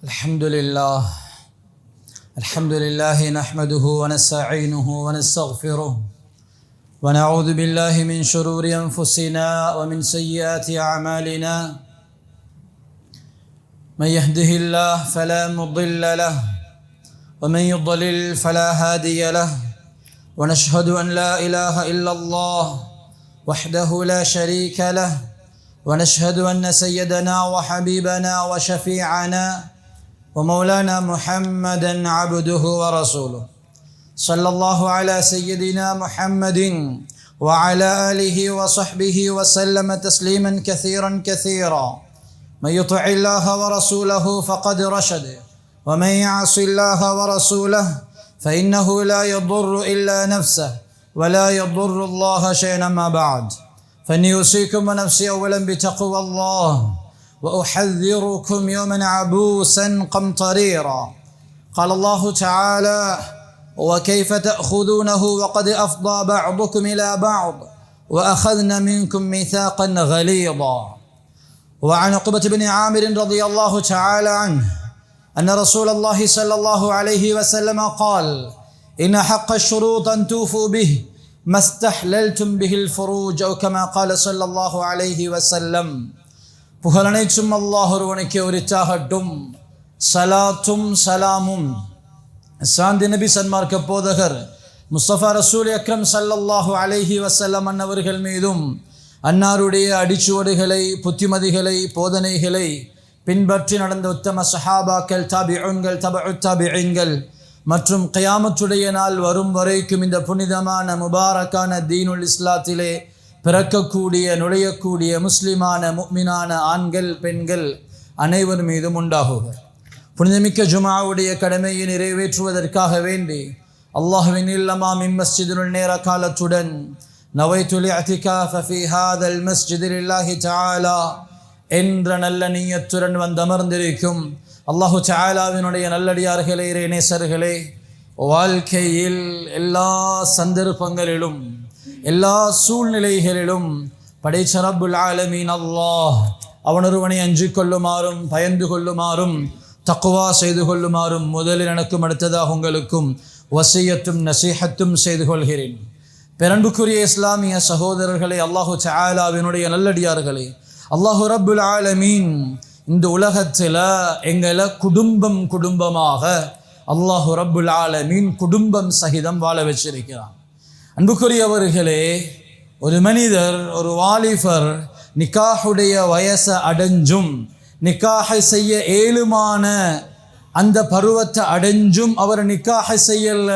الحمد لله نحمده ونستعينه ونستغفره ونعوذ بالله من شرور أنفسنا ومن سيئات أعمالنا من يهده الله فلا مضل له ومن يضلل فلا هادي له ونشهد أن لا إله إلا الله وحده لا شريك له ونشهد أن سيدنا وحبيبنا وشفيعنا ومولانا محمدا عبده ورسوله صلى الله على سيدنا محمد وعلى آله وصحبه وسلم تسليما كثيرا من يطع الله ورسوله فقد رشد ومن يعص الله ورسوله فإنه لا يضر إلا نفسه ولا يضر الله شيئا ما بعد فإني أوصيكم ونفسي أولا بتقوى الله وأحذركم يوما عبوسا قمطريرا قال الله تعالى وكيف تأخذونه وقد أفضى بعضكم إلى بعض وأخذنا منكم ميثاقا غليظا وعن عقبة بن عامر رضي الله تعالى عنه أن رسول الله صلى الله عليه وسلم قال إن حق الشروط أن توفوا به ما استحللتم به الفروج أو كما قال صلى الله عليه وسلم புகழனைச்சும் அல்லாஹ் ஒருவனுக்கே உரித்தாகட்டும். சலாத்தும் சலாமும் சாந்தி நபி சன்மார்க்க போதகர் முஸ்தபா ரசூல் அக்ரம் ஸல்லல்லாஹு அலைஹி வஸல்லம் அன்னவர்கள் மீதும் அன்னாருடைய அடிச்சுவடுகளை புத்திமதிகளை போதனைகளை பின்பற்றி நடந்த உத்தம சஹாபாக்கள் தாபிஊன்கள் தபஉத் தாபிஈன்கள் மற்றும் கியாமத்துடைய நாள் வரும் வரைக்கும் இந்த புனிதமான முபாரக்கான தீனுல் இஸ்லாத்திலே பிறக்கக்கூடிய நுழையக்கூடிய முஸ்லிமான முஃமினான ஆண்கள் பெண்கள் அனைவர் மீதும் உண்டாகுக. புனிதமிக்க ஜுமாவுடைய கடமையை நிறைவேற்றுவதற்காக வேண்டி அல்லாஹ்வின் இல்லமாம் இம்மஸ்ஜிதுல் நேர காலத்துடன் நவைத்துல் இஅ்திகாஃப ஃபீ ஹாதல் மஸ்ஜிதி லில்லாஹி தஆலா என்ற நல்ல நியத்துடன் வந்தமர்ந்திருக்கும் அல்லாஹு தஆலாவினுடைய நல்லடியார்களே நேசர்களே, வாழ்க்கையில் எல்லா சந்தர்ப்பங்களிலும் எல்லா சூழ்நிலைகளிலும் படைச்ச ரப்புல் ஆலமீன் அல்லாஹ் அவனொருவனை அஞ்சு கொள்ளுமாறும் பயந்து கொள்ளுமாறும் தக்வா செய்து கொள்ளுமாறும் முதலில் எனக்கும் அடுத்ததாக உங்களுக்கும் வசியத்தும் நசீஹத்தும் செய்து கொள்கிறேன். பெரன்புக்குரிய இஸ்லாமிய சகோதரர்களே, அல்லாஹு தஆலாவினுடைய நல்லடியார்களே, அல்லாஹு ரப்புல் ஆலமீன் இந்த உலகத்தில் எங்களை குடும்பமாக அல்லாஹு ரப்புல் ஆலமீன் குடும்பம் சகிதம் வாழ வச்சிருக்கிறான். அன்புக்குரியவர்களே, ஒரு மனிதர் ஒரு வாலிபர் நிக்காஹுடைய வயசை அடைஞ்சும் நிக்காஹை செய்ய ஏழுமான அந்த பருவத்தை அடைஞ்சும் அவர் நிக்காஹை செய்யல,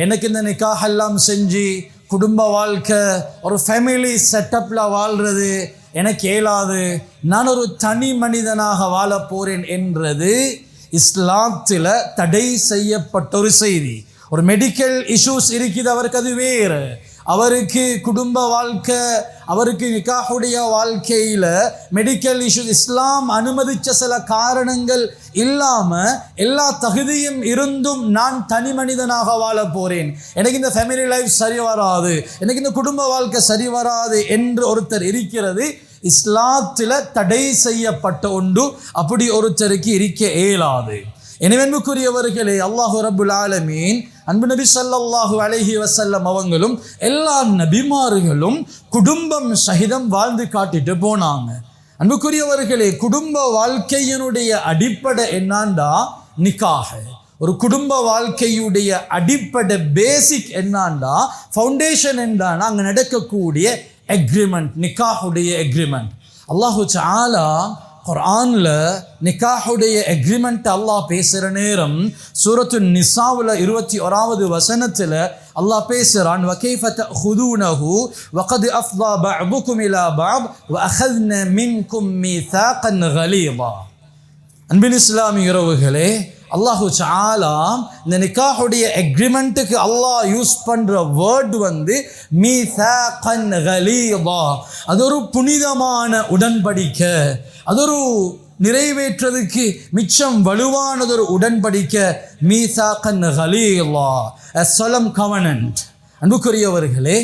எனக்கு இந்த நிக்காஹெல்லாம் செஞ்சு குடும்ப வாழ்க்கை ஒரு ஃபேமிலி செட்டப்பில் வாழ்கிறது எனக்கு இயலாது, நான் ஒரு தனி மனிதனாக வாழ போகிறேன் என்றது இஸ்லாத்தில் தடை செய்யப்பட்ட ஒரு செய்தி. ஒரு மெடிக்கல் இஷ்யூஸ் இருக்குது, அவருக்கு அது வேறு. அவருக்கு குடும்ப வாழ்க்கை, அவருக்கு நிக்காஹுடைய வாழ்க்கையில் மெடிக்கல் இஷ்யூஸ் இஸ்லாம் அனுமதித்த சில காரணங்கள் இல்லாமல் எல்லா தகுதியும் இருந்தும் நான் தனி மனிதனாக வாழ போகிறேன், எனக்கு இந்த ஃபேமிலி லைஃப் சரி வராது, எனக்கு இந்த குடும்ப வாழ்க்கை சரி வராது என்று ஒருத்தர் இருக்கிறது இஸ்லாத்தில் தடை செய்யப்பட்ட ஒன்று. அப்படி ஒருத்தருக்கு இருக்க இயலாது. எனவே அன்புக்குரியவர்களே, அல்லாஹு ரப்புல் ஆலமீன் அன்பு நபி ஸல்லல்லாஹு அலைஹி வஸல்லம் அவங்களும் எல்லா நபிமார்களும் குடும்பம் சகிதம் வாழ்ந்து காட்டிட்டு போனாங்க. அன்புக்குரியவர்களே, குடும்ப வாழ்க்கையினுடைய அடிப்படை என்னாண்டா நிக்காஹ். ஒரு குடும்ப வாழ்க்கையுடைய அடிப்படை பேசிக் என்னாண்டா, ஃபவுண்டேஷன் என்னன்னா அங்கே நடக்கக்கூடிய எக்ரிமெண்ட், நிக்காஹுடைய எக்ரிமெண்ட். அல்லாஹு தஆலா குர்ஆன்ல நிக்காஹுடைய எக்ரிமெண்ட் அல்லாஹ் பேசுகிற நேரம் சூரத்து நிசாவில் 21வது வசனத்தில் அல்லாஹ் பேசுகிறான், வகைஃப தஅஹுதூனஹு வகத் அஃதா பஅதுகும் இலா பஅத் வஅഖذنا மின்கும் மீசாகன் கலீதா. அன்பின் இஸ்லாமிய உறவுகளே, அல்லாஹு தஆலா இந்த நிக்காஹுடைய எக்ரிமெண்ட்டுக்கு அல்லாஹ் யூஸ் பண்ணுற வேர்டு மீசாகன் கலீதா. அது ஒரு புனிதமான உடன்படிக்கை, அது ஒரு நிறைவேற்றதுக்கு மிச்சம் வலுவானதொரு உடன்படிக்கை. மீசாகன் கலீதா, a solemn covenant. அன்புக்குரியவர்களே,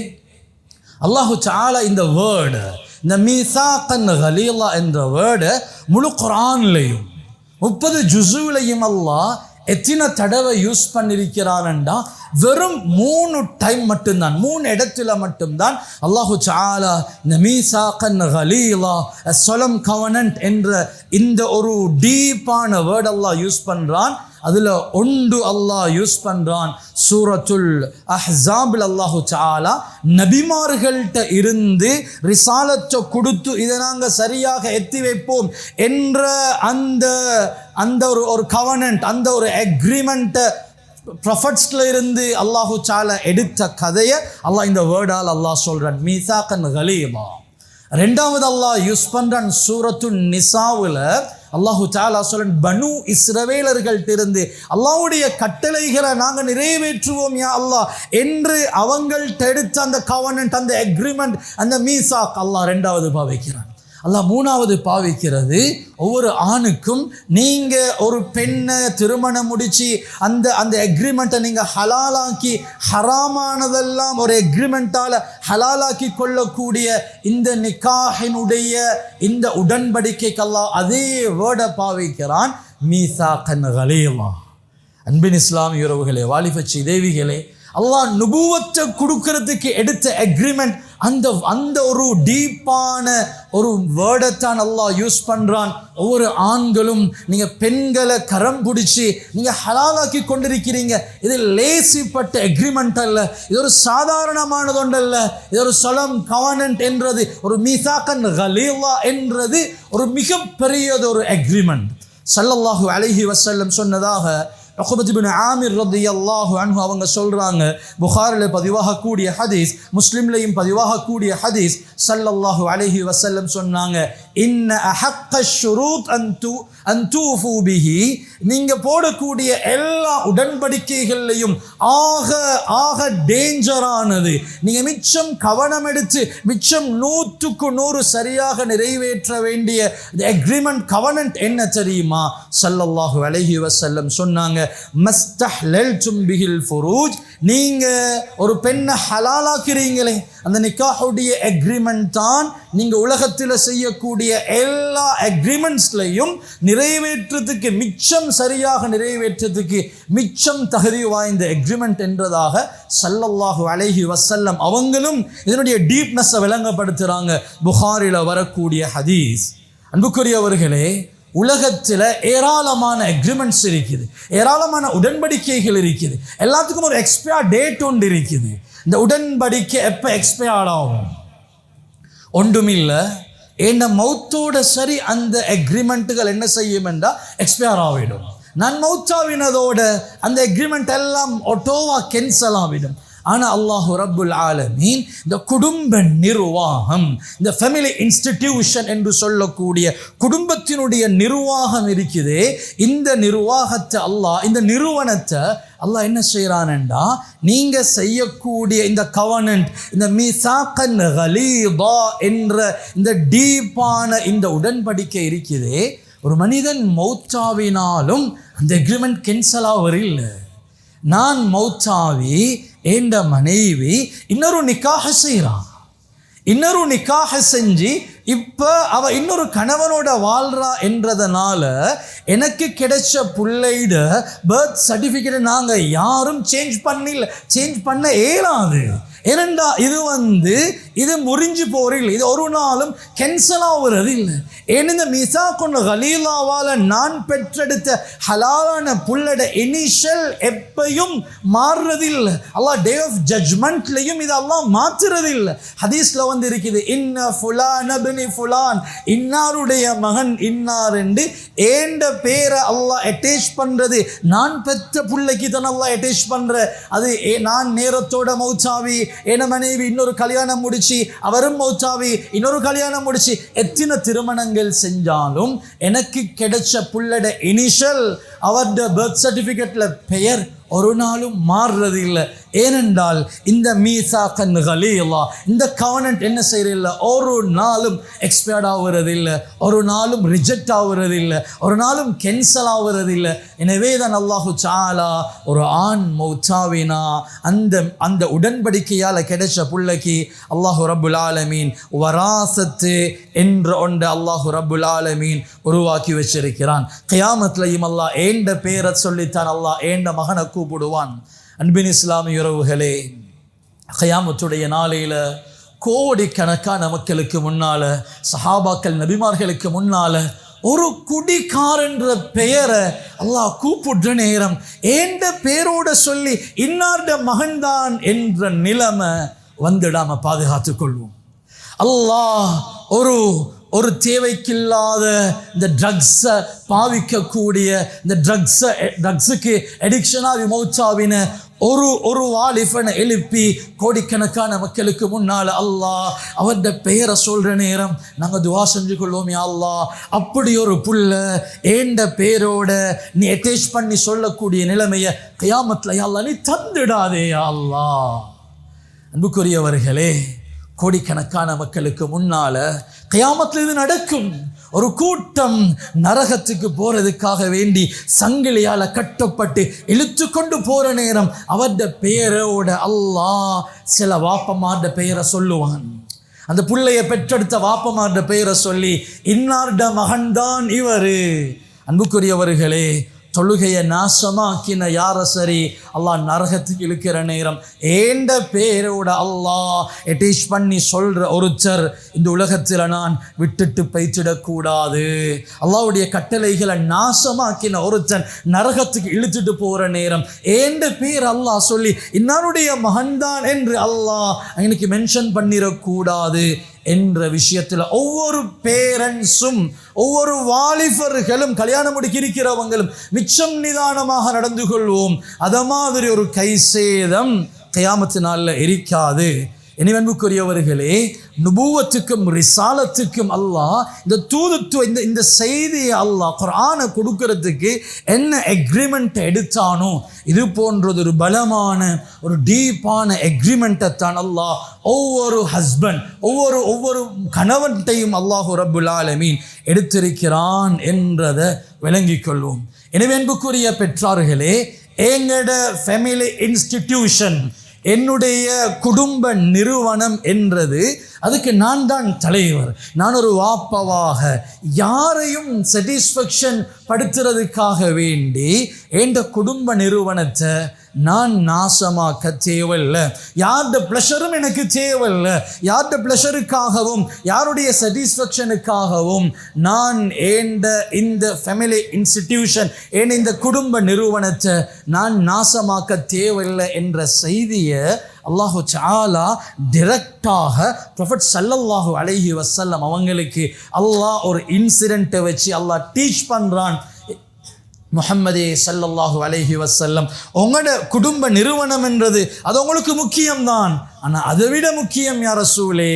அல்லாஹு தஆலா இந்த வேர்டு, இந்த மீசாகன் கலீதா என்ற வேர்டு முழு குர்ஆன்லையும் 30 ஜுஸுலையும் அல்லாஹ் எத்தனை தடவை யூஸ் பண்ணியிருக்கிறான்டா வெறும் 3 டைம் மட்டும்தான், 3 இடத்துல மட்டும்தான் அல்லாஹு தஆலா இந்த மீசாகன் கலீலா சொலம் கவனன்ட் என்ற இந்த ஒரு டீப்பான வேர்ட் அல்லாஹ் யூஸ் பண்றான். அதுல ஒன்று அல்லாஹ் யூஸ் பண்றான் சூரத்துல் அஹ்ஸாபில். அல்லாஹு தஆலா நபிமார்கள்ட்ட இருந்து ரிசாலத்தை கொடுத்து இதை நாங்கள் சரியாக எத்தி வைப்போம் என்ற அந்த ஒரு கவனன்ட், அந்த ஒரு அக்ரிமெண்ட்டை ப்ரொஃபட்ஸ்ல இருந்து அல்லாஹு தஆலா எடுத்த கதையை அல்லாஹ் இந்த வேர்டால் அல்லாஹ் சொல்றான் மீசாகன் கலீலா. ரெண்டாவது அல்லாஹ் யூஸ் பண்றான் சூரத்துன் நிசாவுல. அல்லாஹு தஆலா சொல்றான் பனு இஸ்ரவேலர்கள்ட்ட இருந்து அல்லாஹ்வுடைய கட்டளைகளை நாங்கள் நிறைவேற்றுவோம் யா அல்லாஹ் என்று அவங்கள்ட்ட எடுத்த அந்த கவனன்ட், அந்த அக்ரிமெண்ட், அந்த மீசாக் அல்லாஹ் ரெண்டாவது பாவிக்கிறான். அல்லாஹ் மூணாவது பாவிக்கிறது ஒவ்வொரு ஆணுக்கும் நீங்கள் ஒரு பெண்ணை திருமணம் முடித்து அந்த அக்ரிமெண்ட்டை நீங்கள் ஹலாலாக்கி ஹராமானதெல்லாம் ஒரு அக்ரிமெண்ட்டால் ஹலாலாக்கி கொள்ளக்கூடிய இந்த நிக்காஹினுடைய இந்த உடன்படிக்கைக்கு அல்லாஹ் அதே வேர்டை பாவிக்கிறான் மீசாகன் கலீலா. அன்பின் இஸ்லாமிய உறவுகளே, வாலிபச்சி தேவிகளே, அல்லாஹ் நுபுவத்தை கொடுக்கறதுக்கு எடுத்த அக்ரிமெண்ட் அந்த ஒரு டீப்பான ஒரு வேர்டைத்தான் அல்லாஹ் யூஸ் பண்றான். ஒவ்வொரு ஆண்களும் நீங்க பெண்களை கரம் பிடிச்சி நீங்க ஹலாலாக்கி கொண்டிருக்கிறீங்க. இது லேசிப்பட்ட அக்ரிமெண்ட் அல்ல, இது ஒரு சாதாரணமானது ஒன்றல்ல. இது ஒரு சொலம் கவனன்ட் என்றது, ஒரு மீசாகன் கலீலா என்றது ஒரு மிகப்பெரியது ஒரு அக்ரிமெண்ட். ஸல்லல்லாஹு அலைஹி வஸல்லம் சொன்னதாக உக்பத் இப்னு ஆமிர் ரலியல்லாஹு அன்ஹு அவங்க சொல்றாங்க, புகாரில பதிவாகக்கூடிய ஹதீஸ், முஸ்லிம்லையும் பதிவாகக்கூடிய ஹதீஸ். ஸல்லல்லாஹு அலைஹி வஸல்லம் சொன்னாங்க, இன்ன அஹக்க ஷுரூத் அன் தூஃபு பிஹி, நீங்க போடக்கூடிய எல்லா உடன்படிக்கைகள்லையும் ஆக டேஞ்சரானது, நீங்க மிச்சம் கவனம் எடுத்து மிச்சம் 100க்கு 100 சரியாக நிறைவேற்ற வேண்டிய அக்ரிமெண்ட் கவனன்ட் என்ன தெரியுமா? ஸல்லல்லாஹு அலைஹி வஸல்லம் சொன்னாங்க, மஸ்தஹ்லல்தும் பிஹில் ஃபுரூஜ், நீங்க ஒரு பெண்ணை ஹலாலாக்குறீங்களே, அந்த நிக்காஹுடைய அக்ரிமெண்ட் தான் நீங்க உலகத்தில் செய்யக்கூடிய எல்லா அக்ரிமெண்ட்ஸ்லையும் நிறைவேற்றத்துக்கு மிச்சம் சரியாக நிறைவேற்றத்துக்கு மிச்சம் தகுதி வாய்ந்த அக்ரிமெண்ட் என்றதாக ஸல்லல்லாஹு அலைஹி வஸல்லம் அவங்களும் இதனுடைய டீப்னஸை விளங்கப்படுத்துறாங்க. புகாரில வரக்கூடிய ஹதீஸ். அன்புக்குரியவர்களே, உலகத்தில் ஏராளமான அக்ரிமெண்ட்ஸ் இருக்குது, ஏராளமான உடன்படிக்கைகள் இருக்குது. எல்லாத்துக்கும் ஒரு எக்ஸ்பயர் டேட் ஒன்று இருக்குது. இந்த உடன்படிக்கை எப்போ எக்ஸ்பயர்ட் ஆகும்? ஒன்றுமில்லை, என்ன மௌத்தோட சரி அந்த அக்ரிமெண்ட்டுகள் என்ன செய்யும் என்றால் எக்ஸ்பயர் ஆகிடும். நான் மௌத்தாவினதோட அந்த அக்ரிமெண்ட் எல்லாம் ஒட்டோவா கேன்சல் ஆகிடும். ஆனால் அல்லாஹு ரப்புல் ஆலமீன் இந்த குடும்ப நிர்வாகம், இந்த ஃபேமிலி இன்ஸ்டிடியூஷன் என்று சொல்லக்கூடிய குடும்பத்தினுடைய நிர்வாகம் இருக்குது. இந்த நிர்வாகத்தை அல்லாஹ், இந்த நிறுவனத்தை அல்லாஹ் என்ன செய்கிறான்டா, நீங்கள் செய்யக்கூடிய இந்த கவனன்ட், இந்த மீசாகன் கலீலா என்ற இந்த டீப்பான இந்த உடன்படிக்கை இருக்குது. ஒரு மனிதன் மௌத்தாவினாலும் அந்த அக்ரிமெண்ட் கேன்சல் ஆவதில்லை. நான் மௌத்தாவி என்ற மனைவி இன்னொரு நிக்காஹ செய்கிறான், இன்னொரு நிக்காஹ செஞ்சு இப்போ அவ இன்னொரு கணவனோட வாழ்றா என்றதனால எனக்கு கிடைச்ச பிள்ளைட பர்த் சர்டிஃபிகேட்டை நாங்கள் யாரும் சேஞ்ச் பண்ண இயலாது. ஏனெண்டா இது முறிஞ்சு போறில்லை, இது ஒரு நாளும் கேன்சல் ஆகுறது இல்லை. ஏன் இந்த மீசாகன் கலீலாவால் நான் பெற்றெடுத்த ஹலாலான புள்ளட இனிஷியல் எப்பையும் மாறுறதில்லை. அல்லாஹ் டே ஆஃப் ஜட்ஜ்மெண்ட்லையும் இது அல்லாஹ் மாற்றுறதில்லை. ஹதீஸ்ல இருக்குது, இன்ன ஃபுலான் அப்னி ஃபுலான், இன்னாருடைய மகன் இன்னார் என்று ஏண்ட பேரை அல்லாஹ் அட்டேச் பண்றது நான் பெற்ற பிள்ளைக்கு தான் அல்லாஹ் அட்டேச் பண்ற. அது நான் நேரத்தோட மௌத்தாவி, என மனைவி இன்னொரு கல்யாணம் முடிச்சு, அவரும் மௌத்தாவி இன்னொரு கல்யாணம் முடிச்சு, எத்தனை திருமணங்கள் செஞ்சாலும் எனக்கு கிடைச்ச புள்ளட இனிஷியல் அவருடைய பர்த் சர்டிஃபிகேட்ல பெயர் ஒரு நாளும் மாறுறது இல்லை. ஏனென்றால் இந்த மீசாக்கன் கலீலா, இந்த கவனன்ட் என்ன செய்யறதில்லை, ஒரு நாளும் எக்ஸ்பயர்ட் ஆகுறதில்லை, ஒரு நாளும் ரிஜெக்ட் ஆகுறதில்லை, ஒரு நாளும் கேன்சல் ஆகுறதில்லை. எனவே தான் அல்லாஹு தஆலா ஒரு ஆண் மௌத்தாவினா அந்த உடன்படிக்கையால் கிடைச்ச பிள்ளைக்கு அல்லாஹு ரப்புல் ஆலமீன் வராசத்து என்ற ஒன்று அல்லாஹு ரப்புல் ஆலமீன் உருவாக்கி வச்சிருக்கிறான். கியாமத்லையும் அல்லாஹ் ஏண்ட பேரை சொல்லித்தான் அல்லாஹ் ஏண்ட மகனை கூப்பிடுவான். அன்பின் இஸ்லாமிய உறவுகளே, கியாமத்துடைய நாளையில் கோடிக்கணக்கான மக்களுக்கு முன்னால, சஹாபாக்கள் நபிமார்களுக்கு முன்னால ஒரு குடிகாரன்ற பெயரை அல்லாஹ் கூப்பிடுற நேரம் ஏண்ட பேரோட சொல்லி இன்னார்ட மகன்தான் என்ற நிலைமை வந்துடாம பாதுகாத்துக் கொள்வோம். அல்லாஹ் ஒரு தேவைக்கில்லாத இந்த ட்ரக்ஸை பாவிக்கக்கூடிய, இந்த ட்ரக்ஸுக்கு அடிக்ஷனாக மௌத்தாவின ஒரு வாலிபனை எழுப்பி கோடிக்கணக்கான மக்களுக்கு முன்னால் அல்லாஹ் அவருடைய பெயரை சொல்கிற நேரம் நாங்கள் துவா செஞ்சு கொள்வோம். யா அல்லாஹ், அப்படி ஒரு புள்ள ஏண்ட பேரோட நீ அட்டேச் பண்ணி சொல்லக்கூடிய நிலைமையை கியாமத்தில் யா அல்லாஹ் நீ தந்துடாதே யா அல்லாஹ். அன்புக்குரியவர்களே, கோடிக்கணக்கான மக்களுக்கு முன்னால கியாமத்தில் இது நடக்கும். ஒரு கூட்டம் நரகத்துக்கு போறதுக்காக வேண்டி சங்கிலியால கட்டப்பட்டு இழுத்து கொண்டு போற நேரம் அவருடைய பெயரோட அல்லாஹ் சில வாப்பமார்ட பெயரை சொல்லுவான். அந்த பிள்ளைய பெற்றெடுத்த வாப்பமார்ட பெயரை சொல்லி இன்னார்ட மகன்தான் இவரு. அன்புக்குரியவர்களே, தொழுகையை நாசமாக்கின யார சரி அல்லாஹ் நரகத்துக்கு இழுக்கிற நேரம் ஏண்ட பேரோட அல்லாஹ் எட்டீஷ் பண்ணி சொல்ற ஒருத்தர் இந்த உலகத்தில் நான் விட்டுட்டு பைத்திடக்கூடாது. அல்லாஹ்வுடைய கட்டளைகளை நாசமாக்கின ஒருத்தன் நரகத்துக்கு இழுத்துட்டு போற நேரம் ஏண்ட பேர் அல்லாஹ் சொல்லி இன்னாருடைய மகன்தான் என்று அல்லாஹ் எனக்கு மென்ஷன் பண்ணிடக்கூடாது என்ற விஷயத்தில் ஒவ்வொரு பேரண்ட்ஸும் ஒவ்வொரு வாலிபர்களும் கல்யாணம் முடிக்கிறவங்களும் மிச்சம் நிதானமாக நடந்து கொள்வோம். அத மாதிரி ஒரு கை சேதம் கியாமத்து நாளில் இருக்காது. இனி அன்புக்குரியவர்களே, நுபுவத்துக்கும் ரிசாலத்துக்கும் அல்லாஹ் இந்த தூதுத்துவ இந்த செய்தியை அல்லாஹ் குர்ஆனை கொடுக்கறதுக்கு என்ன எக்ரிமெண்ட் எடுத்தானோ இது போன்றது ஒரு பலமான ஒரு டீப்பான எக்ரிமெண்ட்டை தான் அல்லாஹ் ஒவ்வொரு ஹஸ்பண்ட் ஒவ்வொரு கணவன்ட்டையும் அல்லாஹு ரப்புல் ஆலமீன் எடுத்திருக்கிறான் என்றதை விளங்கிக் கொள்வோம். எனவே அன்புக்குரிய பெற்றார்களே, எங்கட ஃபேமிலி இன்ஸ்டிடியூஷன், என்னுடைய குடும்ப நிறுவனம் என்றது அதுக்கு நான் தான் தலைவர். நான் ஒரு வாப்பவாக யாரையும் சாட்டிஸ்ஃபேக்ஷன் படுத்துறதுக்காக வேண்டி என்ற குடும்ப நிறுவனத்தை நான் நாசமாக்க தேவையில்லை. யாருடைய ப்ளஷரும் எனக்கு தேவையில்லை. யாருடைய ப்ளஷருக்காகவும் யாருடைய சாட்டிஸ்ஃபேக்ஷனுக்காகவும் நான் இந்த ஃபேமிலி இன்ஸ்டிடியூஷன் இந்த குடும்ப நிறுவனத்தை நான் நாசமாக்க தேவையில்லை என்ற செய்தியை அல்லாஹு தஆலா டைரக்டாக ப்ரொஃபட் ஸல்லல்லாஹு அலைஹி வஸல்லம் அவங்களுக்கு அல்லாஹ் ஒரு இன்சிடென்ட்டை வச்சு அல்லாஹ் டீச் பண்ணுறான். முஹம்மதே ஸல்லல்லாஹு அலைஹி வஸல்லம், உங்களோட குடும்ப நிறுவனம் என்றது அது உங்களுக்கு முக்கியம்தான். ஆனால் அதை விட முக்கியம் யா ரசூலே,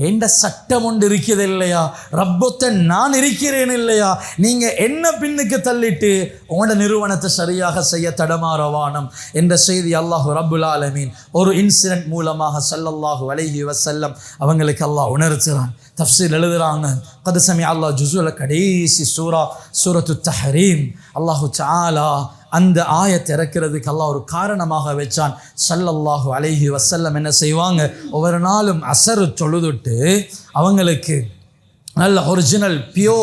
எந்த சட்டம் ஒன்று இருக்குது இல்லையா, ரப்பொத்த நான் இருக்கிறேன் இல்லையா, நீங்கள் என்ன பின்னுக்கு தள்ளிட்டு உங்களோட நிறுவனத்தை சரியாக செய்ய தடமாறவானம் என்ற செய்தி அல்லாஹு ரப்புல் ஆலமீன் ஒரு இன்சிடென்ட் மூலமாக ஸல்லல்லாஹு அலைஹி வஸல்லம் அவங்களுக்கு அல்லாஹ் உணர்த்துறான். தஃப்சீர் எழுதுறாங்க, கத் சமிஅ அல்லாஹ் ஜுஸுல் கடைசி சூரத்து தஹரீம் அல்லாஹு தஆலா அந்த ஆயத்தை இறக்கிறதுக்கு அல்லாஹ் ஒரு காரணமாக வச்சான். ஸல்லல்லாஹு அலைஹி வஸல்லம் என்ன செய்வாங்க, ஒவ்வொரு நாளும் அசர் தொழுதுட்டு அவங்களுக்கு நல்ல ஒரிஜினல் பியோ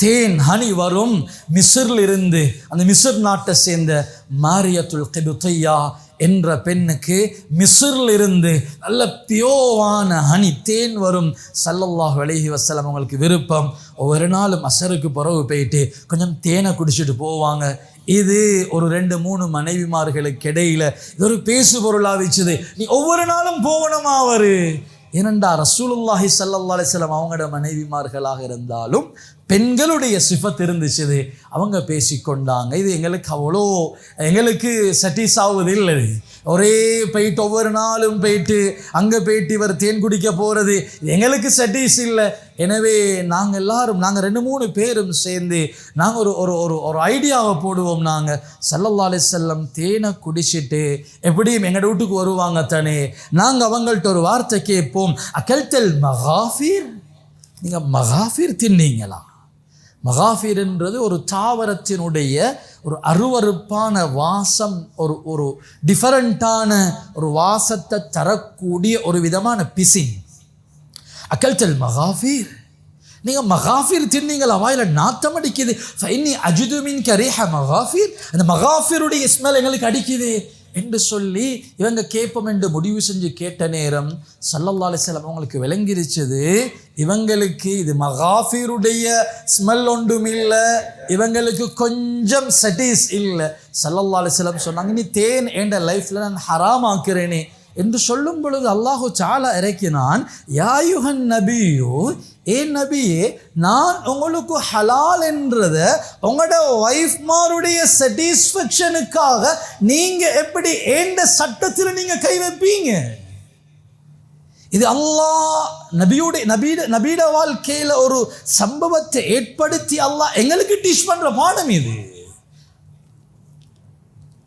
தேன் ஹனி வரும் மிஸ்ரில் இருந்து. அந்த மிஸ்ர் நாட்டை சேர்ந்த மாரியத்துல் கிப்தியா என்ற பெண்ணுக்கு மிஸ்ரில் இருந்து நல்ல பியோவான ஹனி தேன் வரும். ஸல்லல்லாஹு அலைஹி வஸல்லம் அவங்களுக்கு விருப்பம், ஒவ்வொரு நாளும் அசருக்கு பிறகு போயிட்டு கொஞ்சம் தேனை குடிச்சிட்டு போவாங்க. இது ஒரு 2-3 மனைவிமார்களுக்கு இடையில இது ஒரு பேசு பொருளாக வச்சுது. நீ ஒவ்வொரு நாளும் போகணுமா அவரு? ஏனென்றா ரசூலுல்லாஹி ஸல்லல்லாஹு அலைஹி வஸல்லம் அவங்களோட மனைவிமார்களாக இருந்தாலும் பெண்களுடைய சிஃபத் இருந்துச்சு. அவங்க பேசிக்கொண்டாங்க. இது எங்களுக்கு சட்டிஸ் ஆகுது இல்லை. ஒரே போயிட்டு ஒவ்வொரு நாளும் போயிட்டு அங்கே போயிட்டு இவர் தேன் குடிக்க போகிறது எங்களுக்கு சட்டிஸ் இல்லை. எனவே நாங்கள் 2-3 பேரும் சேர்ந்து நாங்கள் ஒரு ஐடியாவை போடுவோம். நாங்கள் ஸல்லல்லாஹு அலைஹி வஸல்லம் தேனை குடிச்சிட்டு எப்படியும் எங்கள் வீட்டுக்கு வருவாங்க தானே, நாங்கள் அவங்கள்ட்ட ஒரு வார்த்தை கேட்போம், அகல்தல் மகாஃபீர், நீங்கள் மகாஃபீர் தின்னீங்களா? மகாஃபீர்ன்றது ஒரு தாவரத்தினுடைய ஒரு அருவருப்பான வாசம், ஒரு டிஃபரண்டான ஒரு வாசத்தை தரக்கூடிய ஒரு விதமான பிசின். அகல்தல் மகாஃபீர், நீங்கள் மகாஃபீர் தின்னீங்களா? வாயில நாத்தம் அடிக்குது. ஃபைன்னி அஜிது மின்க ரீஹ மகாஃபீர், அந்த மகாஃபீருடைய ஸ்மெல் எங்களுக்கு அடிக்குது என்று சொல்லி இவங்க கேட்போம் என்று முடிவு செஞ்சு கேட்ட நேரம் ஸல்லல்லாஹு அலைஹி வஸல்லம் அவங்களுக்கு விளங்கிருச்சது, இவங்களுக்கு இது மகாஃபீருடைய ஸ்மெல் ஒன்றும் இல்லை, இவங்களுக்கு கொஞ்சம் சட்டிஸ் இல்லை. ஸல்லல்லாஹு அலைஹி வஸல்லம் சொன்னாங்க, நீ தேன் என்ற லைஃப்பில் நான் ஹராம் ஆக்குறேனே என்று சொல்லும் பொழுது அல்லாஹு தஆலா இறக்கினான், யா அய்யுஹன் நபியு, ஏ நபியே, நான் உங்களுக்கு ஹலால் என்றத உங்களோட ஒய்ஃப்மாருடைய சாட்டிஸ்ஃபேக்ஷனுக்காக நீங்க எப்படி ஏண்ட சட்டத்தில் நீங்க கை வைப்பீங்க? இது அல்லாஹ் நபியோட வாழ்க்கையில ஒரு சம்பவத்தை ஏற்படுத்தி அல்லாஹ் எங்களுக்கு டீச் பண்ற பாடம். இது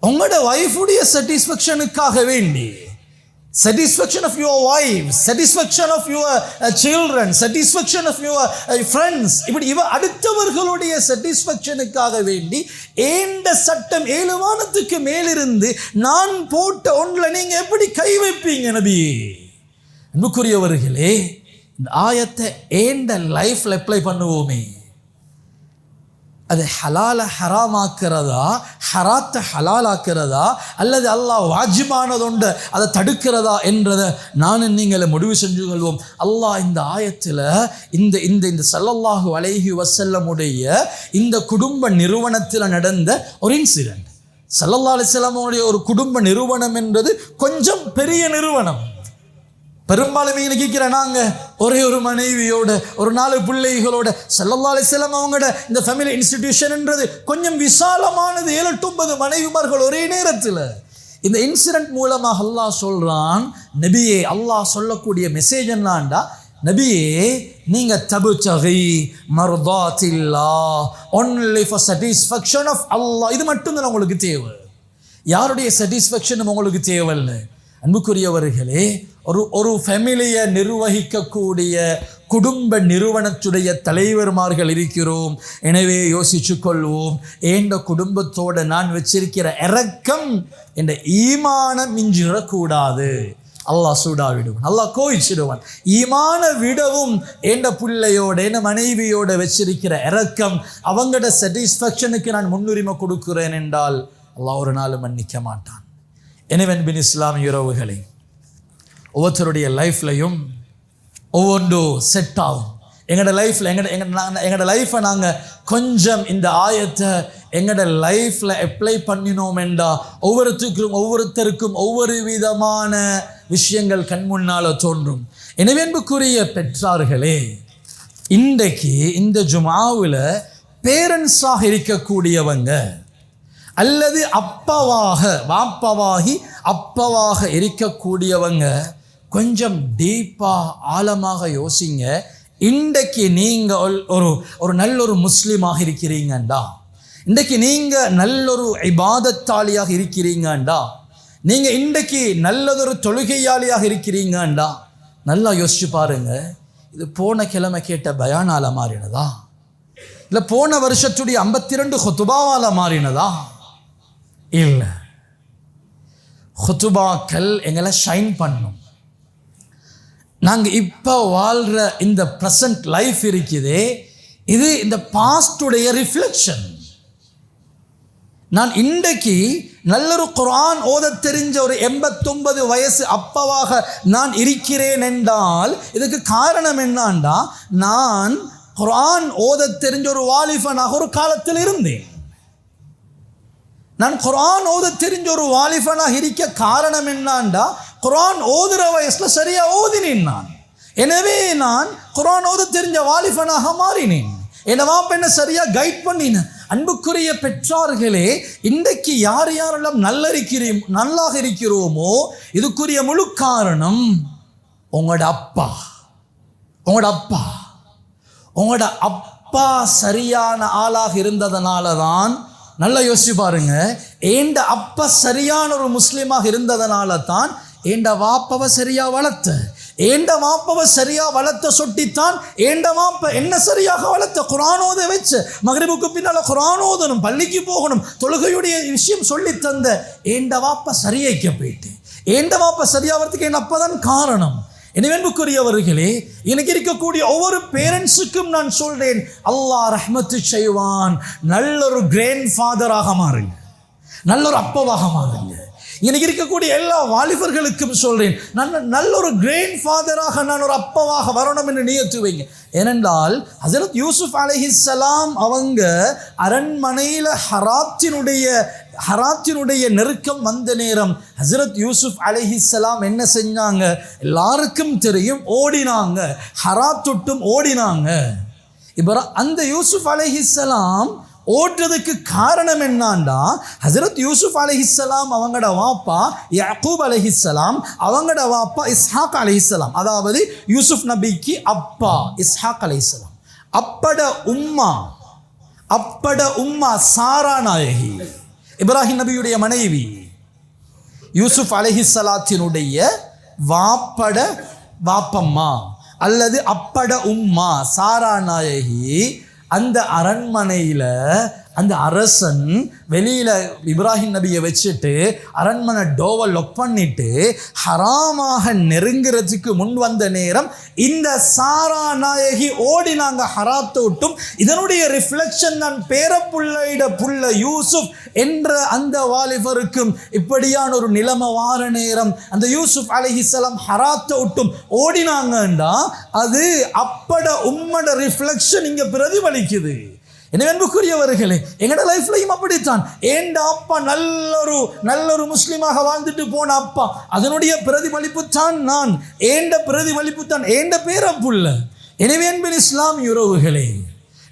உங்களோட ஒய்ஃபுடைய சாட்டிஸ்ஃபேக்ஷனுக்காக வேண்டி, satisfaction of your wife, satisfaction of your children, satisfaction of your friends, இப்படி அடுத்தவர்களுடைய satisfactionுக்காக வேண்டி ஏண்ட சட்டம் 7 வானத்துக்கு மேலிருந்து நான் போட்ட ஒன்றில் நீங்க எப்படி கை வைப்பீங்க நபியே? அன்புக்குரியவர்களே, இந்த ஆயத்தை ஏண்ட லைஃப்ல அப்ளை பண்ணுவோமே. அது ஹலால ஹராமாக்கிறதா, ஹராத்தை ஹலாலாக்கிறதா, அல்லது அல்லாஹ் வாஜிபானதொண்டு அதை தடுக்கிறதா என்றதை நானும் நீங்களை முடிவு செஞ்சு கொள்வோம். அல்லாஹ் இந்த ஆயத்தில் இந்த ஸல்லல்லாஹு அலைஹி வஸல்லமுடைய இந்த குடும்ப நிறுவனத்தில் நடந்த ஒரு இன்சிடென்ட். ஸல்லல்லாஹு அலைஹி வஸல்லமுடைய ஒரு குடும்ப நிறுவனம் என்றது கொஞ்சம் பெரிய நிறுவனம். பெரும்பாலும் நினைக்கிற நாங்கள் ஒரே ஒரு மனைவியோட ஒரு 4 பிள்ளைகளோட, ஸல்லல்லாஹு அலைஹி வஸல்லம் அவங்களோட இந்த ஃபேமிலி இன்ஸ்டிடியூஷன்ன்றது கொஞ்சம் விசாலமானது. 7-9 மனைவிமார்கள் ஒரே நேரத்தில். இந்த இன்சிடென்ட் மூலமாக அல்லாஹ் சொல்றான், நபியே, அல்லாஹ் சொல்லக்கூடிய மெசேஜ் என்னான்டா, நபியே, நீங்க தபுதகி மர்தாத்தில்லாஹ், only for satisfaction of Allah, இது மட்டும்தான் உங்களுக்கு தேவை, யாருடைய சாட்டிஸ்ஃபேக்ஷனும் உங்களுக்கு தேவையில்லை. அன்புக்குரியவர்களே, ஒரு ஃபேமிலியை நிர்வகிக்கக்கூடிய குடும்ப நிறுவனத்துடைய தலைவர்மார்கள் இருக்கிறோம். எனவே யோசிச்சு கொள்வோம், ஏண்ட குடும்பத்தோடு நான் வச்சிருக்கிற இரக்கம் என்ற ஈமானம் மிஞ்சிடக்கூடாது. அல்லாஹ் சூடாவிடுவான், அல்லாஹ் கோயிச்சிடுவான். ஈமான விடவும் ஏண்ட பிள்ளையோட என் மனைவியோட வச்சிருக்கிற இரக்கம், அவங்களோட சாட்டிஸ்ஃபேக்ஷனுக்கு நான் முன்னுரிமை கொடுக்கிறேன் என்றால் அல்லாஹ் ஒரு நாள் மன்னிக்க மாட்டான். எனவே பின் இஸ்லாமிய உறவுகளை, ஒவ்வொருத்தருடைய லைஃப்லையும் ஒவ்வொன்றும் செட் ஆகும். எங்களோட லைஃப்பில் எங்களோட லைஃப்பை நாங்கள் கொஞ்சம் இந்த ஆயத்தை எங்களோட லைஃப்பில் அப்ளை பண்ணினோம் என்றால் ஒவ்வொருத்தருக்கும் ஒவ்வொரு விதமான விஷயங்கள் கண் முன்னால் தோன்றும். எனவே அன்புக்குரிய பெற்றார்களே, இன்றைக்கு இந்த ஜுமாவில் பேரண்ட்ஸாக இருக்கக்கூடியவங்க அல்லது வாப்பவாகி அப்பாவாக இருக்கக்கூடியவங்க கொஞ்சம் டீப்பாக ஆழமாக யோசிங்க. இன்றைக்கு நீங்கள் ஒரு நல்ல ஒரு முஸ்லீமாக இருக்கிறீங்கண்டா, இன்றைக்கு நீங்கள் நல்லொரு இபாதத்தாளியாக இருக்கிறீங்கண்டா, நீங்கள் இன்றைக்கு நல்லதொரு தொழுகையாளியாக இருக்கிறீங்கண்டா, நல்லா யோசிச்சு பாருங்க. இது போன கிழமை கேட்ட பயானால மாறினதா, இல்லை போன வருஷத்துடைய 52 ஹுதுபாவால மாறினதா? இல்லை. ஹுதுபாக்கள் எங்களை ஷைன் பண்ணும். நாங்கள் இப்போ வாழ்கிற இந்த ப்ரெசன்ட் லைஃப் இருக்குதே, இது இந்த பாஸ்டுடைய ரிஃப்ளெக்ஷன். நான் இன்றைக்கு நல்லொரு குர்ஆன் ஓத தெரிஞ்ச ஒரு 89 வயசு அப்பாவாக நான் இருக்கிறேன் என்றால் இதுக்கு காரணம் என்னன்னா, நான் குர்ஆன் ஓத தெரிஞ்ச ஒரு வாலிபனாக ஒரு காலத்தில் இருந்தேன். நான் குர்ஆன் ஓத தெரிஞ்ச ஒரு வாலிபனாக இருக்க காரணம் என்னான்டா, குர்ஆன் ஓதுற வயசுல சரியா ஓதினேன் நான். எனவே நான் குர்ஆன் ஓத தெரிஞ்ச வாலிபனாக மாறினேன். என் வாப்பா என்ன சரியா கைட் பண்ணின. அன்புக்குரிய பெற்றார்களே, இன்றைக்கு யார் யாரெல்லாம் நல்லாக இருக்கிறோமோ இதுக்குரிய முழு காரணம் உங்களோட அப்பா. உங்களோட அப்பா சரியான ஆளாக இருந்ததனால தான். நல்லா யோசிச்சு பாருங்க, ஏண்ட அப்பா சரியான ஒரு முஸ்லீமாக இருந்ததனால தான் ஏண்ட வாப்பவை சரியா வளர்த்த சொட்டித்தான் ஏண்ட வாப்ப என்ன சரியாக வளர்த்த குர்ஆனோத வச்சு மக்ரிபுக்கு பின்னால குர்ஆன் ஓதணும், பள்ளிக்கு போகணும், தொழுகையுடைய விஷயம் சொல்லி தந்த ஏண்ட வாப்ப சரியாய்க்க போயிட்டு ஏண்ட வாப்ப சரியாகிறதுக்கு என் அப்பதான் காரணம். எனவே அன்புக்குரியவர்களே, எனக்கு இருக்கக்கூடிய ஒவ்வொரு பேரண்ட்ஸுக்கும் நான் சொல்றேன், அல்லாஹ் ரஹ்மத்து செய்வான். நல்லொரு கிராண்ட் ஃபாதராக மாறுங்க, நல்லொரு அப்பாவாக மாறுங்க. எனக்கு இருக்கக்கூடிய எல்லா வாலிபர்களுக்கும் சொல்றேன், நல்ல ஒரு கிராண்ட் ஃபாதராக நான் ஒரு அப்பாவாக வரணும் என்று நியத்து வைங்க. ஏனென்றால் ஹஜரத் யூசுப் அலைஹிஸ்ஸலாம் அவங்க அரண்மனையில் ஹராத்தினுடைய நெருக்கம் வந்த நேரம் ஹஜரத் யூசுப் அலைஹிஸ்ஸலாம் என்ன செஞ்சாங்க? எல்லாருக்கும் தெரியும், ஓடினாங்க, ஹராத்துட்டும் ஓடினாங்க. இப்போ அந்த யூசுப் அலைஹிஸ்ஸலாம் ஓடுறதுக்கு காரணம் என்னன்னா, ஹஜரத் யூசுப் அலைஹிஸ்ஸலாம் அவங்களோட வாப்பா யாக்கூப் அலைஹிஸ்ஸலாம், அவங்களோட வாப்பா இஸ்ஹாக் அலைஹிஸ்ஸலாம், அதாவது யூசுப் நபிக்கு அப்பா இஸ்ஹாக் அலைஹிஸ்ஸலாம். அப்பட உம்மா சாரா நாயகி, இப்ராஹிம் நபியுடைய மனைவி. யூசுப் அலைஹிஸ்ஸலாத்தினுடைய வாப்பம்மா அல்லது அப்பட உம்மா சாரா நாயகி அந்த அரண்மனையில் அந்த அரசன் வெளியில் இப்ராஹிம் நபியை வச்சுட்டு அரண்மனை டோவை லொக் பண்ணிட்டு ஹராமாக நெருங்கிறதுக்கு முன் வந்த நேரம் இந்த சாரா நாயகி ஓடினாங்க ஹராத்தை விட்டும். இதனுடைய ரிஃப்ளெக்ஷன் தான் புள்ள யூசுப் என்ற அந்த வாலிபருக்கும் இப்படியான ஒரு நிலைமை வார நேரம் அந்த யூசுப் அலைஹிஸ்ஸலாம் ஹராத்தை விட்டும் ஓடினாங்கண்டா அது அப்பட உம்மட ரிஃப்ளெக்ஷன் இங்கே பிரதிபலிக்குது. எனவே அன்புக்குரியவர்களே, எங்களோட லைஃப்லையும் அப்படித்தான். ஏண்ட அப்பா நல்லொரு முஸ்லீமாக வாழ்ந்துட்டு போன அப்பா, அதனுடைய பிரதிபலிப்பு தான் நான், ஏண்ட பிரதிபலிப்பு தான் ஏண்ட பேரப்புள்ள. எனவே அன்பின் இஸ்லாம் உறவுகளே,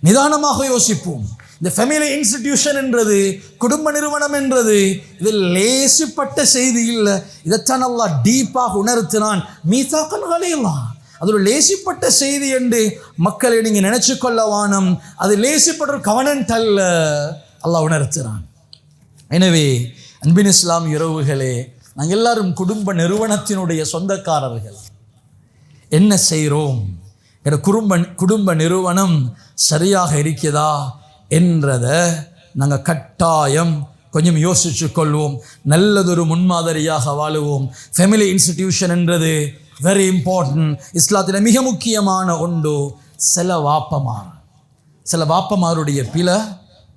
நிதானமாக யோசிப்போம். இந்த ஃபேமிலி இன்ஸ்டிடியூஷன் என்றது, குடும்ப நிறுவனம் என்றது, இது லேசிப்பட்ட செய்தி இல்லை. இதைத்தான் அல்லாஹ் டீப்பாக உணர்த்தினான். மீசாக்கன் கலீலா, அது ஒரு லேசிப்பட்ட செய்தி என்று மக்களை நீங்கள் நினைச்சு கொள்ள வானம். அது லேசிப்பட்ட ஒரு கவனன்ட் அல்ல, அல்லாஹ் உணர்த்துறான். எனவே அன்பின் இஸ்லாம் உறவுகளே, நாங்கள் எல்லாரும் குடும்ப நிறுவனத்தினுடைய சொந்தக்காரர்கள். என்ன செய்கிறோம்? குடும்ப நிறுவனம் சரியாக இருக்கிறதா என்றதை நாங்கள் கட்டாயம் கொஞ்சம் யோசிச்சு கொள்வோம். நல்லதொரு முன்மாதிரியாக வாழுவோம். ஃபேமிலி இன்ஸ்டிடியூஷன் என்றது வெரி இம்பார்ட்டன்ட். இஸ்லாத்தில் மிக முக்கியமான ஒன்று. சில வாப்பமாருடைய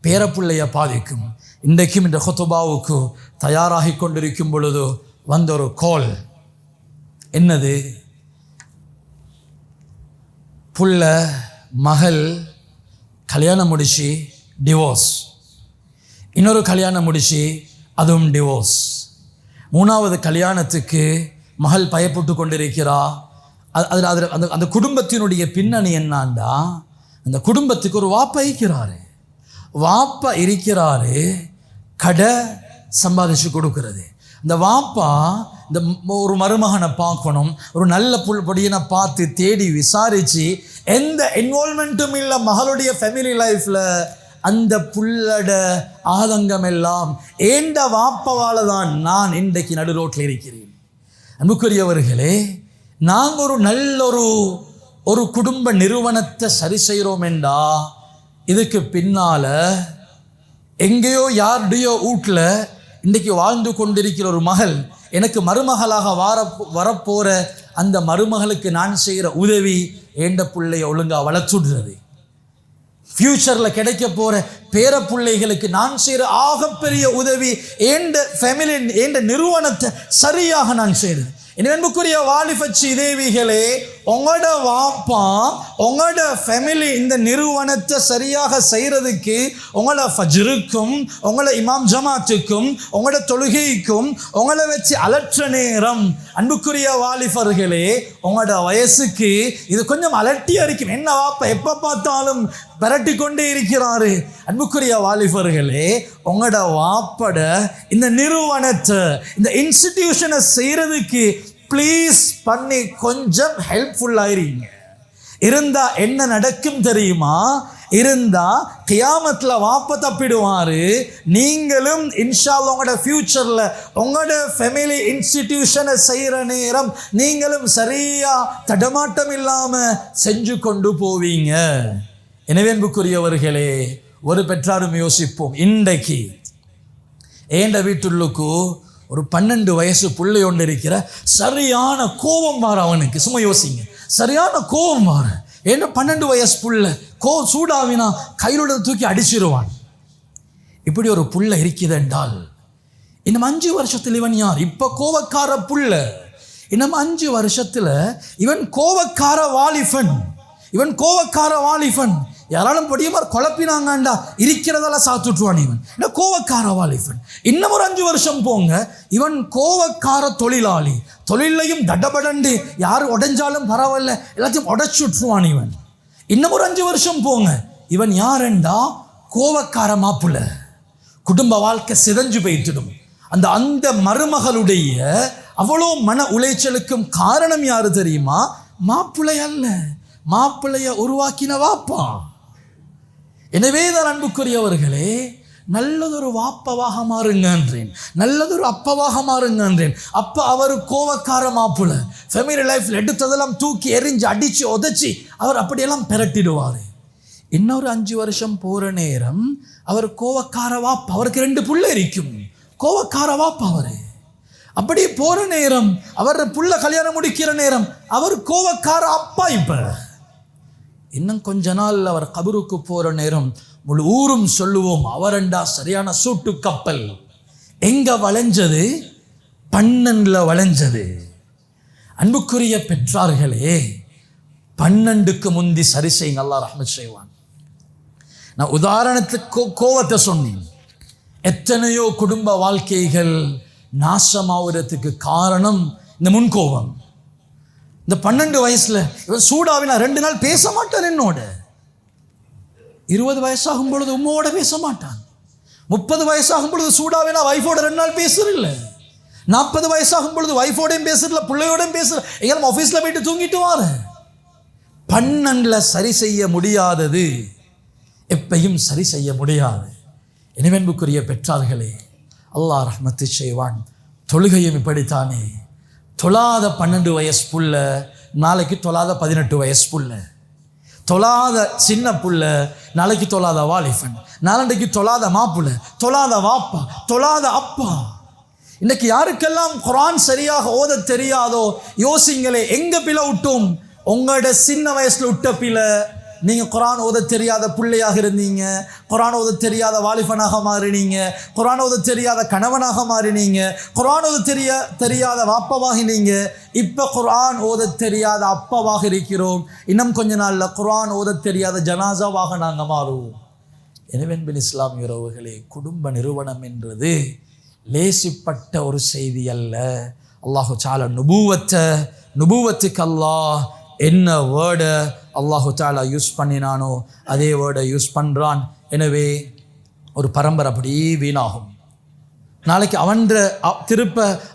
பேரப்புள்ளைய பாதிக்கும். இன்றைக்கும் இந்த ஹுதுபாவுக்கு தயாராகி கொண்டிருக்கும் பொழுது வந்த ஒரு கால். என்னது? புள்ள மகள் கல்யாணம் முடிச்சு டிவோர்ஸ், இன்னொரு கல்யாணம் முடிச்சு அதுவும் டிவோர்ஸ், மூணாவது கல்யாணத்துக்கு மகள் பயப்பட்டு கொண்டிருக்கிறா. அந்த குடும்பத்தினுடைய பின்னணி என்னான்டா, அந்த குடும்பத்துக்கு ஒரு வாப்பா இருக்கிறாரு கடை சம்பாதிச்சு கொடுக்கறது. இந்த வாப்பா இந்த ஒரு மருமகனை பார்க்கணும், ஒரு நல்ல பொடியனை பார்த்து தேடி விசாரித்து எந்த இன்வால்மெண்ட்டும் இல்லை மகளுடைய ஃபேமிலி லைஃப்பில். அந்த புள்ளட ஆதங்கம் எல்லாம் ஏண்ட வாப்பவால தான் நான் இன்றைக்கு நடு ரோட்டில் இருக்கிறேன். அன்புக்குரியவர்களே, நாங்கள் ஒரு நல்லொரு குடும்ப நிறுவனத்தை சரி செய்கிறோம் என்றா இதுக்கு பின்னால் எங்கேயோ யாருடையோ வீட்டில் இன்றைக்கு வாழ்ந்து கொண்டிருக்கிற ஒரு மகள் எனக்கு மருமகளாக வரப்போகிற அந்த மருமகளுக்கு நான் செய்கிற உதவி ஏண்ட பிள்ளையை ஒழுங்காக வளர்த்துடுறது. ஃப்யூச்சரில் கிடைக்க போகிற பேர பிள்ளைகளுக்கு நான் செய்கிற ஆகப்பெரிய உதவி ஏண்ட ஃபேமிலி ஏண்ட நிறுவனத்தை சரியாக நான் செய்கிறது. என் அன்புக்குரிய வாலிபச்சி தேவிகளே, உங்களோட வாப்பா உங்களோட ஃபேமிலி இந்த நிறுவனத்தை சரியாக செய்கிறதுக்கு உங்களோட ஃபஜ்ருக்கும் உங்களோட இமாம் ஜமாத்துக்கும் உங்களோட தொழுகைக்கும் உங்களை வச்சு அலற்ற நேரம். அன்புக்குரிய வாலிபர்களே, உங்களோட வயசுக்கு இது கொஞ்சம் அலட்டியாக இருக்கும். என்ன வாப்பா எப்போ பார்த்தாலும் பரட்டி கொண்டே இருக்கிறாரு. அன்புக்குரிய வாலிபர்களே, உங்களோட வாப்பட இந்த நிறுவனத்தை இந்த இன்ஸ்டிடியூஷனை செய்கிறதுக்கு ப்ளீஸ் பண்ணி கொஞ்சம் ஹெல்ப்ஃபுல்லாயிருங்க. இருந்தா என்ன நடக்கும் தெரியுமா? இருந்தா கியாமத்தில் வாப்ப தப்பிடுவாரு. நீங்களும் இன்ஷா அல்லாஹ் உங்களோட ஃபியூச்சரில் உங்களோட ஃபேமிலி இன்ஸ்டிடியூஷனை செய்கிற நேரம் நீங்களும் சரியா தடமாட்டம் இல்லாமல் செஞ்சு கொண்டு போவீங்க. எனவே அன்புக்குரியவர்களே, ஒரு பெற்றாரும் யோசிப்போம். இன்றைக்கு ஏண்ட வீட்டுள்ளுக்கு ஒரு 12 வயசு பிள்ளை ஒன்று இருக்கிற, சரியான கோபம் வார அவனுக்கு. சும்மா யோசிங்க, சரியான கோபம் வார. ஏன்னா 12 வயசு புள்ள சூடாவினா கையிலோட தூக்கி அடிச்சிருவான். இப்படி ஒரு புள்ள இருக்குது என்றால் இன்னும் 5 வருஷத்தில் இவன் யார்? இப்போ கோவக்கார புள்ள. இன்னும் 5 வருஷத்தில் இவன் கோவக்கார வாலிபன். இவன் கோவக்கார வாலிபன். யாராலும் பொடியமார் குழப்பினாங்கண்டா இருக்கிறதெல்லாம் சாத்துட்டுவான். இவன் என்ன கோவக்கார வாலிபன். இன்னும் ஒரு 5 வருஷம் போங்க, இவன் கோவக்கார தொழிலாளி. தொழிலையும் தடபடண்டு யார் உடைஞ்சாலும் பரவாயில்ல, எல்லாத்தையும் உடைச்சுட்டுருவான் இவன். இன்னும் ஒரு 5 வருஷம் போங்க, இவன் யாரெண்டா கோவக்கார மாப்புள்ள. குடும்ப வாழ்க்கை சிதைஞ்சு போய்த்திடும். அந்த மருமகளுடைய அவ்வளோ மன உளைச்சலுக்கும் காரணம் யாரு தெரியுமா? மாப்பிள்ளை அல்ல, மாப்பிள்ளைய உருவாக்கின வாப்பா. எனவே தான் அன்புக்குரியவர்களே, நல்லதொரு வாப்பவாக மாறுங்கன்றேன், நல்லதொரு அப்பவாக மாறுங்கன்றேன். அப்போ அவர் கோவக்கார மாப்பிள்ளை. ஃபேமிலி லைஃப்பில் எடுத்ததெல்லாம் தூக்கி எரிஞ்சு அடித்து உதச்சி அவர் அப்படியெல்லாம் பெரட்டிடுவார். இன்னொரு 5 வருஷம் போகிற நேரம் அவர் கோவக்கார வாப்பா. அவருக்கு 2 புள்ள இருக்கும். கோவக்கார வாப்பா அவர். அப்படி போகிற நேரம் அவர் புள்ள கல்யாணம் முடிக்கிற நேரம் அவர் கோவக்கார அப்பா. இப்போ இன்னும் கொஞ்ச நாள் அவர் கபருக்கு போகிற நேரம் முழு ஊரும் சொல்லுவோம், அவரண்டா சரியான சூட்டு கப்பல். எங்கே வளைஞ்சது? 12 வளைஞ்சது. அன்புக்குரிய பெற்றார்களே, 12க்கு முந்தி சரி செய்யுங்க, அல்லாஹ் ரஹ்மத் செய்வான். நான் உதாரணத்துக்கு கோவத்தை சொன்னேன். எத்தனையோ குடும்ப வாழ்க்கைகள் நாசமாகிறதுக்கு காரணம் இந்த முன்கோபம். இந்த 12 வயசுல இவன் சூடாவினா 2 நாள் பேச மாட்டான் என்னோட. 20 வயசாகும் பொழுது உம்மோட பேச மாட்டான். 30 வயசாகும் பொழுது சூடாவினா வைஃபோட 2 நாள் பேசுறதில்ல. 40 வயசாகும் பொழுது வைஃபோடையும் பேசுறதில்ல, பிள்ளையோடையும் பேசுற. எங்கேயும் ஆஃபீஸில் போயிட்டு தூங்கிட்டு வார. 12 சரி செய்ய முடியாதது எப்பையும் சரி செய்ய முடியாது. எனவே அன்புக்குரிய பெற்றார்களே, அல்லாஹ் ரஹ்மத்து செய்வான். தொழுகையும் இப்படித்தானே. தொழாத 12 வயசு புள்ள நாளைக்கு தொழாத 18 வயசு புள்ள. தொழாத சின்ன புள்ள நாளைக்கு தொழாத வாலிபன். நாளைக்கு தொழாத மாப்புள்ள, தொழாத வாப்பா, தொழாத அப்பா. இன்னைக்கு யாருக்கெல்லாம் குர்ஆன் சரியாக ஓத தெரியாதோ யோசிங்களே, எங்க பிழை விட்டோம்? உங்களோட சின்ன வயசுல விட்ட பிழை. நீங்கள் குர்ஆன் ஓத தெரியாத பிள்ளையாக இருந்தீங்க, குர்ஆன் ஓத தெரியாத வாலிபனாக மாறினீங்க, குர்ஆன் ஓத தெரியாத கணவனாக மாறினீங்க, குர்ஆன் ஓத தெரியாத வாப்பவாகினீங்க. இப்போ குர்ஆன் ஓத தெரியாத அப்பாவாக இருக்கிறோம். இன்னும் கொஞ்ச நாளில் குர்ஆன் ஓத தெரியாத ஜனாசாவாக நாங்கள் மாறுவோம். எனவே அன்பின் இஸ்லாமிய உறவுகளே, குடும்ப நிறுவனம் என்றது லேசிப்பட்ட ஒரு செய்தி அல்ல. அல்லாஹு தஆலா நுபுவத்துக்கு அல்லாஹ் என்ன வேர்டை அல்லாஹு தஆலா யூஸ் பண்ணினானோ அதே வேர்டை யூஸ் பண்ணுறான். எனவே ஒரு பரம்பரை அப்படியே வீணாகும். நாளைக்கு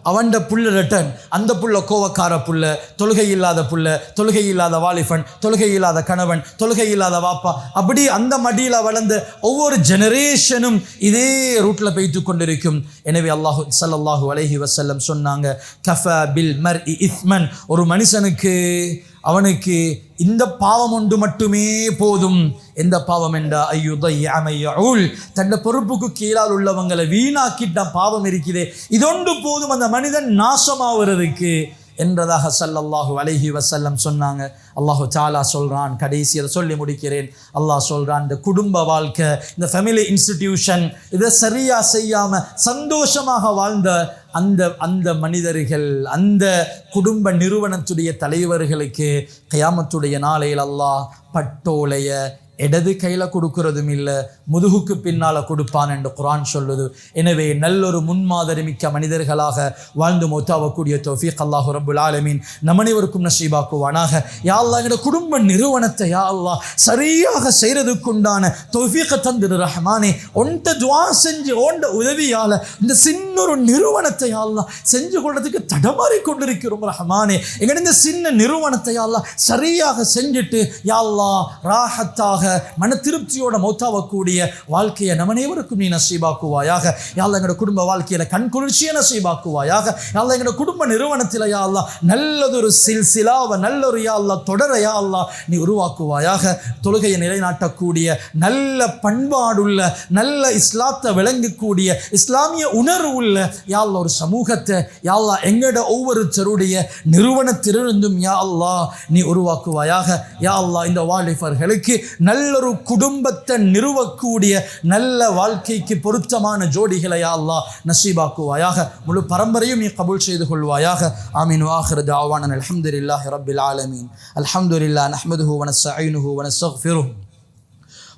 அவன்ட புள்ள ரிட்டன், அந்த புள்ள கோவக்கார புள்ள, தொழுகை இல்லாத புள்ள, தொழுகை இல்லாத வாலிபன், தொழுகை இல்லாத கணவன், தொழுகை இல்லாத வாப்பா. அப்படி அந்த மடியில் வளர்ந்த ஒவ்வொரு ஜெனரேஷனும் இதே ரூட்டில் போய்த்து கொண்டிருக்கும். எனவே அல்லாஹு ஸல்லல்லாஹு அலைஹி வஸல்லம் சொன்னாங்க, கஃபா பில் மர்இ இஸ்மன், ஒரு மனுஷனுக்கு அவனுக்கு இந்த பாவம் ஒன்று மட்டுமே போதும். எந்த பாவம் என்றா ஐயுல், தன்னை பொறுப்புக்கு கீழால் உள்ளவங்களை வீணாக்கிட்ட பாவம் இருக்கிறதே, இதொன்று போதும் அந்த மனிதன் நாசமாகிறதுக்கு என்றதாக ஸல்லல்லாஹு அலைஹி வஸல்லம் சொன்னாங்க. அல்லாஹு தஆலா சொல்கிறான், கடைசியில் சொல்லி முடிக்கிறேன். அல்லாஹ் சொல்கிறான், இந்த குடும்ப வாழ்க்கை, இந்த ஃபேமிலி இன்ஸ்டிடியூஷன் இதை சரியாக செய்யாமல் சந்தோஷமாக வாழ்ந்த அந்த மனிதர்கள் அந்த குடும்ப நிறுவனத்துடைய தலைவர்களுக்கு கியாமத்துடைய நாளையில் அல்லாஹ் பட்டோலைய இடது கையில் கொடுக்கறதும் இல்லை, முதுகுக்கு பின்னால் கொடுப்பான் என்று குர்ஆன் சொல்லுது. எனவே நல்லொரு முன்மாதிரி மிக்க மனிதர்களாக வாழ்ந்து மௌத்தாவக்கூடிய தௌஃபீக் அல்லாஹு ரப்புல் ஆலமீன் நம்மனைவருக்கும் நசீபாக்குவானாக. யா அல்லாஹ் எங்களோட குடும்ப நிறுவனத்தை யா அல்லாஹ் சரியாக செய்கிறதுக்குண்டான தௌஃபீக்கை தந்திரு ரஹ்மானே. ஒன்றை துஆ செஞ்சு ஓண்ட உதவியால் இந்த சின்னொரு நிறுவனத்தை யா அல்லாஹ் செஞ்சு கொள்றதுக்கு தடமாறி கொண்டிருக்கிறோம் ரஹ்மானே. எங்களோட இந்த சின்ன நிறுவனத்தை யா அல்லாஹ் சரியாக செஞ்சுட்டு யா அல்லாஹ் ராஹத்தாக மன திருப்தியோட மௌத்தாவக்கூடிய வாழ்க்கையை நம்ம அனைவருக்கும் நீ நசீபாக்குவாயாக. யா அல்லாஹ் எங்களோட குடும்ப வாழ்க்கையில கண் குளிர்ச்சியை நசீபாக்குவாயாக. யா அல்லாஹ் எங்களோட குடும்ப நிறுவனத்தில் யா அல்லாஹ் நல்லதொரு சில்சிலாவை நல்லொரு யா அல்லாஹ் தொடர யா அல்லாஹ் நீ உருவாக்குவாயாக. தொழுகையை நிலைநாட்டக்கூடிய நல்ல பண்பாடுள்ள நல்ல இஸ்லாத்தை விளங்கக்கூடிய இஸ்லாமிய உணர்வு உள்ள யா அல்லாஹ் ஒரு சமூகத்தை யா அல்லாஹ் எங்களோட ஒவ்வொருத்தருடைய நிறுவனத்திலிருந்தும் யா அல்லாஹ் நீ உருவாக்குவாயாக. யா அல்லாஹ் இந்த வாலிபர்களுக்கு நல்லொரு குடும்பத்தை நிறுவக்கூடிய நல்ல வாழ்க்கைக்கு பொருத்தமான ஜோடிகளை யா அல்லாஹ் நசீபாக்குவாயாக. முழு பரம்பரையும் நீ கபூல் செய்து கொள்வாயாக. ஆமீன். ஆகிரு தஅவானா அல்ஹம்துலில்லாஹி ரப்பில் ஆலமீன். அல்ஹம்துலில்லாஹ் நஹ்மதுஹு வ நஸ்தஈனுஹு வ நஸ்தக்ஃபிருஹு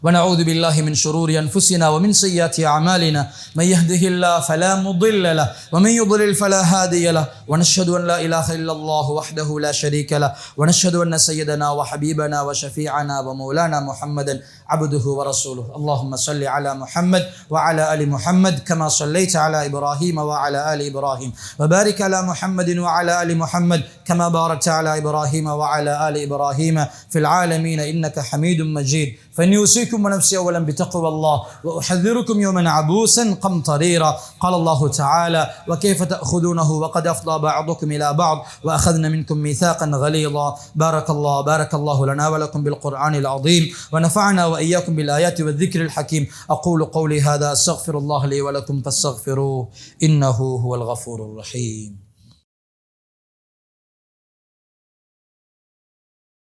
ونعوذ بالله من شرور أنفسنا ومن سيئات أعمالنا من يهده الله فلا مضل له ومن يضلل فلا هادي له ونشهد أن لا إله إلا الله وحده لا شريك له ونشهد أن سيدنا وحبيبنا وشفيعنا ومولانا محمدا عبده ورسوله. اللهم صل على محمد وعلى آل محمد كما صليت على إبراهيم وعلى آل إبراهيم وبارك على محمد وعلى آل محمد كما باركت على إبراهيم وعلى آل إبراهيم في العالمين إنك حميد مجيد. فإني أوصيكم ونفسي أولا بتقوى الله وأحذركم يوما عبوسا قمطريرا. قال الله تعالى وكيف تأخذونه وقد أفضى بعضكم إلى بعض وأخذنا منكم ميثاقا غليظا. بارك الله لنا ولكم بالقرآن العظيم ونفعنا وإياكم بالآيات والذكر الحكيم. أقول قولي هذا أستغفر الله لي ولكم فاستغفروه إنه هو الغفور الرحيم.